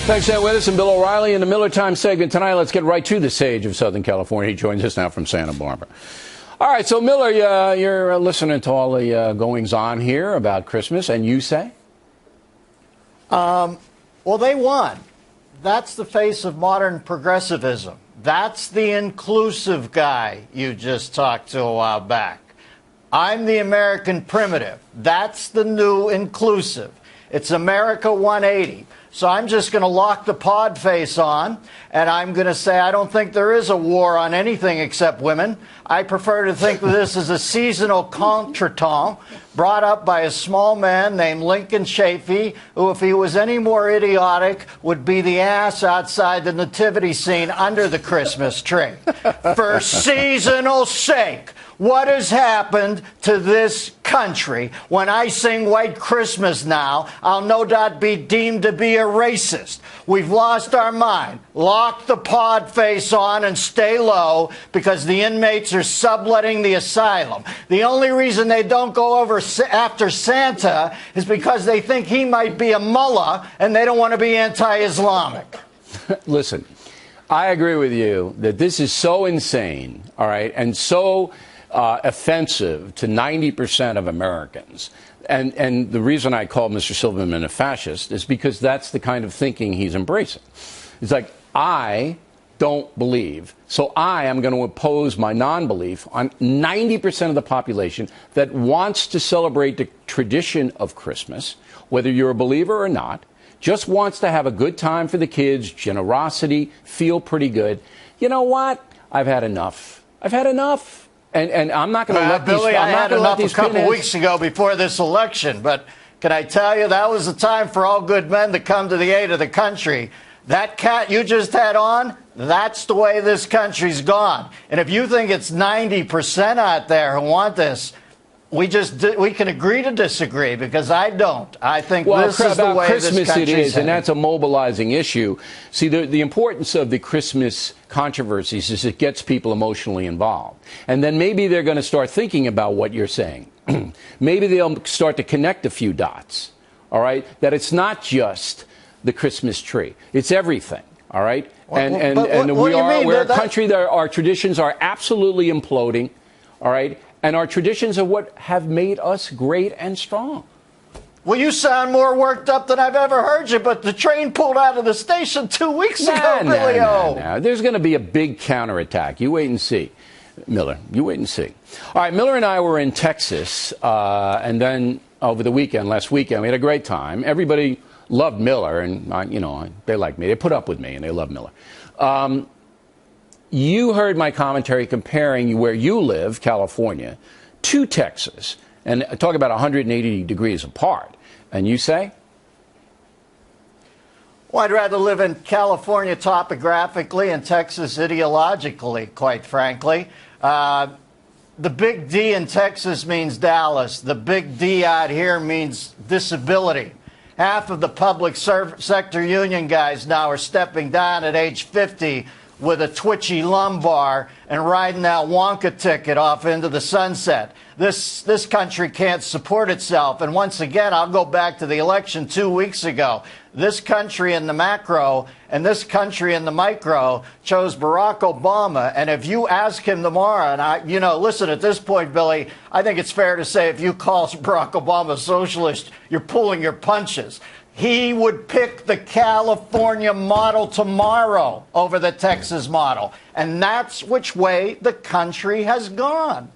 Thanks for staying with us. And Bill O'Reilly in the Miller Time segment tonight. Let's get right to the sage of Southern California. He joins us now from Santa Barbara. All right, so Miller, you're listening to all the goings-on here about Christmas, and you say? Well, they won. That's the face of modern progressivism. That's the inclusive guy you just talked to a while back. I'm the American primitive. That's the new inclusive. It's America 180. So I'm just going to lock the pod face on, and I'm going to say I don't think there is a war on anything except women. I prefer to think of this as a seasonal contretemps brought up by a small man named Lincoln Chafee, who, if he was any more idiotic, would be the ass outside the nativity scene under the Christmas tree. For seasonal sake, what has happened to this country? When I sing White Christmas now, I'll no doubt be deemed to be a racist. We've lost our mind. Lock the pod face on and stay low because the inmates are subletting the asylum. The only reason they don't go over after Santa is because they think he might be a mullah and they don't want to be anti-Islamic. Listen, I agree with you that this is so insane, all right, and so offensive to 90% of Americans. And the reason I call Mr. Silverman a fascist is because that's the kind of thinking he's embracing. It's like, I don't believe, so I am going to impose my non-belief on 90% of the population that wants to celebrate the tradition of Christmas, whether you're a believer or not, just wants to have a good time for the kids, generosity, feel pretty good. You know what? I've had enough. I've had enough. And I'm not going to let Billy, these. I had enough a couple weeks ago before this election, but can I tell you that was the time for all good men to come to the aid of the country. That cat you just had on, that's the way this country's gone. And if you think it's 90% out there who want this, we can agree to disagree, because I don't. I think this is the way Christmas this country's it is, headed. and that's a mobilizing issue. See, the importance of the Christmas controversies is it gets people emotionally involved. And then maybe they're going to start thinking about what you're saying. Maybe they'll start to connect a few dots, all right, that it's not just the Christmas tree. It's everything, all right? We're a country that our traditions are absolutely imploding, all right? And our traditions are what have made us great and strong. Well, you sound more worked up than I've ever heard you, but the train pulled out of the station 2 weeks ago, Billy O. There's going to be a big counterattack. You wait and see, Miller. You wait and see. All right, Miller and I were in Texas, and then over the weekend, last weekend, we had a great time. Everybody loved Miller, and, they like me. They put up with me, and they love Miller. You heard my commentary comparing where you live, California, to Texas, and talk about 180 degrees apart. And you say? Well, I'd rather live in California topographically and Texas ideologically, quite frankly. The big D in Texas means Dallas. The big D out here means disability. Half of the public sector union guys now are stepping down at age 50 with a twitchy lumbar and riding that Wonka ticket off into the sunset. This country can't support itself. And once again, I'll go back to the election 2 weeks ago. This country in the macro and this country in the micro chose Barack Obama. And if you ask him tomorrow, and listen, at this point, Billy, I think it's fair to say if you call Barack Obama a socialist, you're pulling your punches. He would pick the California model tomorrow over the Texas model. And that's which way the country has gone.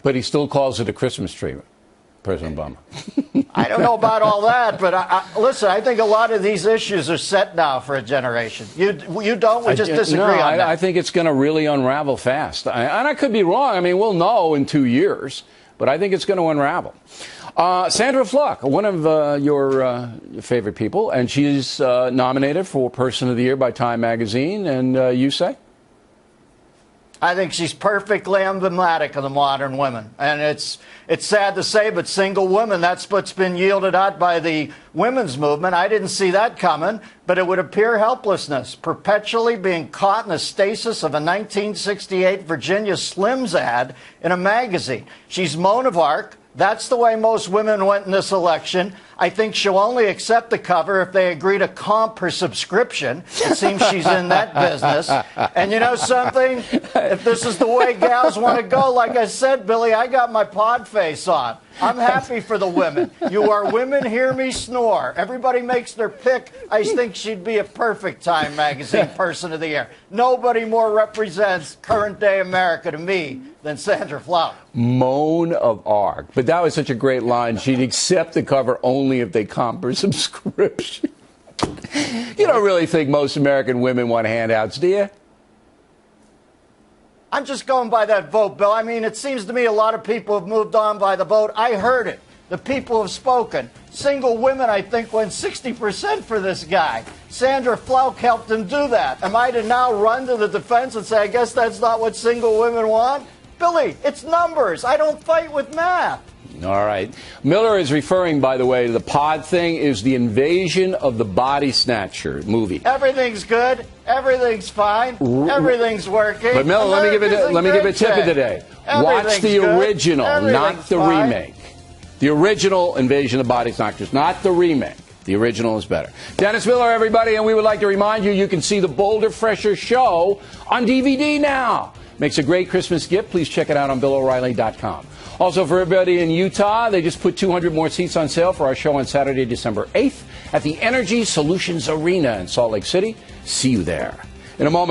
But he still calls it a Christmas tree, President Obama. I don't know about all that, but listen, I think a lot of these issues are set now for a generation. You don't? We just disagree on that. I think it's going to really unravel fast. And I could be wrong. I mean, we'll know in 2 years. But I think it's going to unravel. Sandra Fluck, one of your favorite people, and she's nominated for Person of the Year by Time Magazine. And you say? I think she's perfectly emblematic of the modern women. And it's sad to say, but single women, that's what's been yielded out by the women's movement. I didn't see that coming, but it would appear helplessness, perpetually being caught in a stasis of a 1968 Virginia Slims ad in a magazine. She's Joan of Arc. That's the way most women went in this election. I think she'll only accept the cover if they agree to comp her subscription. It seems she's in that business. And you know something? If this is the way gals want to go, like I said, Billy, I got my pod face on. I'm happy for the women. You are women, hear me snore. Everybody makes their pick. I think she'd be a perfect Time Magazine Person of the Year. Nobody more represents current-day America to me than Sandra Flau. Moan of Arc. But that was such a great line. She'd accept the cover only if they comp her subscription. You don't really think most American women want handouts, do you? I'm just going by that vote, Bill. I mean, it seems to me a lot of people have moved on by the vote. I heard it. The people have spoken. Single women, I think, went 60% for this guy. Sandra Flau helped him do that. Am I to now run to the defense and say, I guess that's not what single women want? Billy, it's numbers. I don't fight with math. All right. Miller is referring, by the way, to the pod thing is the Invasion of the Body Snatcher movie. Everything's good. Everything's fine. Everything's working. But Miller, let me give a tip of the day. Watch the original, not the remake. The original Invasion of the Body Snatchers, not the remake. The original is better. Dennis Miller, everybody, and we would like to remind you, you can see the Boulder Fresher show on DVD now. Makes a great Christmas gift. Please check it out on BillO'Reilly.com. Also, for everybody in Utah, they just put 200 more seats on sale for our show on Saturday, December 8th at the Energy Solutions Arena in Salt Lake City. See you there. In a moment.